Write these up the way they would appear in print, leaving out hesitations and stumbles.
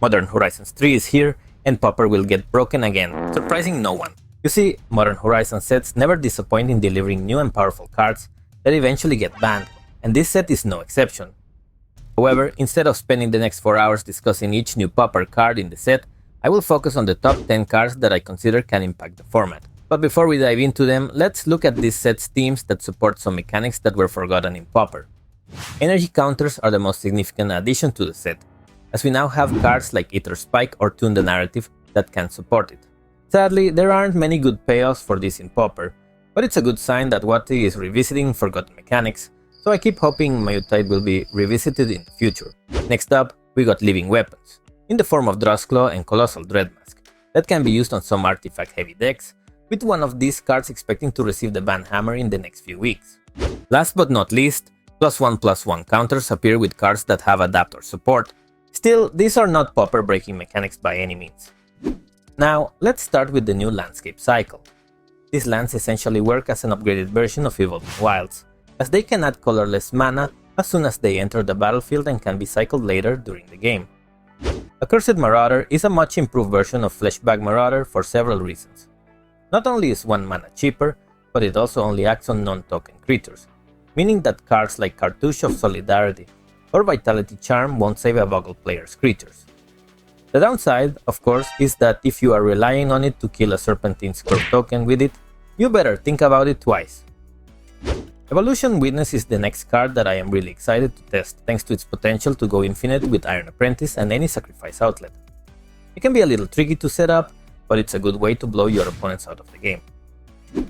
Modern Horizons 3 is here, and Pauper will get broken again, surprising no one. You see, Modern Horizons sets never disappoint in delivering new and powerful cards that eventually get banned, and this set is no exception. However, instead of spending the next 4 hours discussing each new Pauper card in the set, I will focus on the top 10 cards that I consider can impact the format. But before we dive into them, let's look at this set's themes that support some mechanics that were forgotten in Pauper. Energy counters are the most significant addition to the set, as we now have cards like Ether Spike or Tune the Narrative that can support it. Sadly, there aren't many good payoffs for this in Pauper, but it's a good sign that Wati is revisiting forgotten mechanics, so I keep hoping Mayutide will be revisited in the future. Next up, we got Living Weapons, in the form of Drawsclaw and Colossal Dreadmask, that can be used on some artifact-heavy decks, with one of these cards expecting to receive the ban hammer in the next few weeks. Last but not least, +1/+1 counters appear with cards that have Adapt or support. Still, these are not Pauper-breaking mechanics by any means. Now, let's start with the new Landscape cycle. These lands essentially work as an upgraded version of Evolving Wilds, as they can add colorless mana as soon as they enter the battlefield and can be cycled later during the game. Accursed Marauder is a much improved version of Fleshbag Marauder for several reasons. Not only is 1 mana cheaper, but it also only acts on non-token creatures, meaning that cards like Cartouche of Solidarity or Vitality Charm won't save a Boggle player's creatures. The downside, of course, is that if you are relying on it to kill a Serpentine Scourge token with it, you better think about it twice. Evolution Witness is the next card that I am really excited to test, thanks to its potential to go infinite with Iron Apprentice and any sacrifice outlet. It can be a little tricky to set up, but it's a good way to blow your opponents out of the game.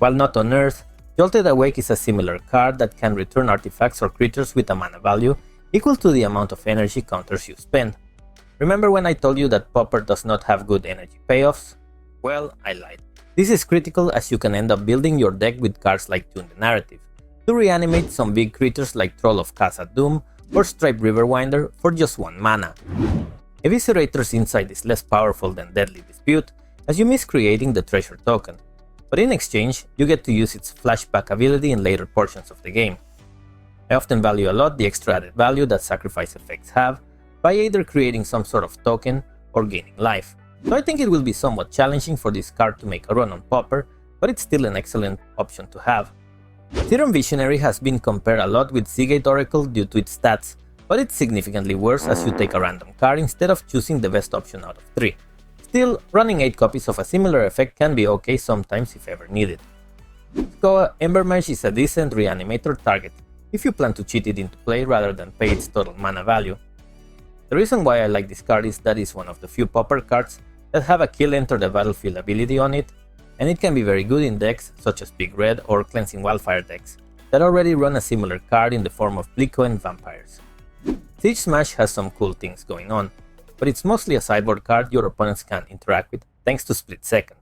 While not on Earth, Jolted Awake is a similar card that can return artifacts or creatures with a mana value equal to the amount of energy counters you spend. Remember when I told you that Pauper does not have good energy payoffs? Well, I lied. This is critical as you can end up building your deck with cards like Tune the Narrative, to reanimate some big creatures like Troll of Khazad Doom or Striped Riverwinder for just 1 mana. Eviscerator's Insight is less powerful than Deadly Dispute, as you miss creating the treasure token, but in exchange, you get to use its flashback ability in later portions of the game. I often value a lot the extra added value that sacrifice effects have, by either creating some sort of token or gaining life, so I think it will be somewhat challenging for this card to make a run on Pauper, but it's still an excellent option to have. Serum Visionary has been compared a lot with Seagate Oracle due to its stats, but it's significantly worse as you take a random card instead of choosing the best option out of 3. Still, running 8 copies of a similar effect can be okay sometimes if ever needed. Skoa Embermesh is a decent reanimator target, if you plan to cheat it into play rather than pay its total mana value. The reason why I like this card is that it's one of the few Pauper cards that have a Kill Enter the Battlefield ability on it, and it can be very good in decks such as Big Red or Cleansing Wildfire decks, that already run a similar card in the form of Plico and Vampires. Siege Smash has some cool things going on, but it's mostly a sideboard card your opponents can interact with thanks to Split Second.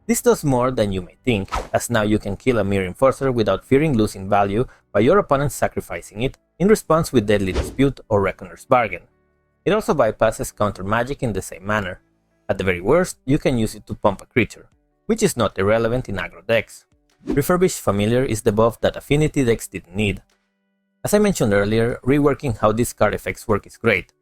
This does more than you may think, as now you can kill a Mirror Enforcer without fearing losing value by your opponent sacrificing it in response with Deadly Dispute or Reckoner's Bargain. It also bypasses counter magic in the same manner. At the very worst, you can use it to pump a creature, which is not irrelevant in aggro decks. Refurbished Familiar is the buff that Affinity decks didn't need. As I mentioned earlier, reworking how these card effects work is great,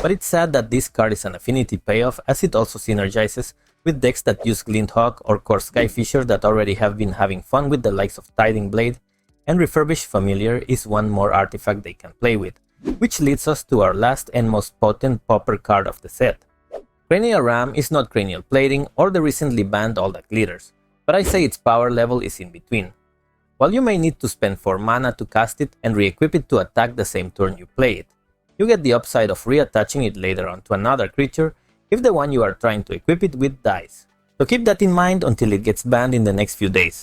but it's sad that this card is an Affinity payoff as it also synergizes with decks that use Glinthawk or Core Skyfisher that already have been having fun with the likes of Tiding Blade, and Refurbished Familiar is one more artifact they can play with, which leads us to our last and most potent Pauper card of the set. Cranial Ram is not cranial plating or the recently banned All That Glitters, but I say its power level is in between. While you may need to spend 4 mana to cast it and re-equip it to attack the same turn you play it, you get the upside of reattaching it later on to another creature if the one you are trying to equip it with dies. So keep that in mind until it gets banned in the next few days.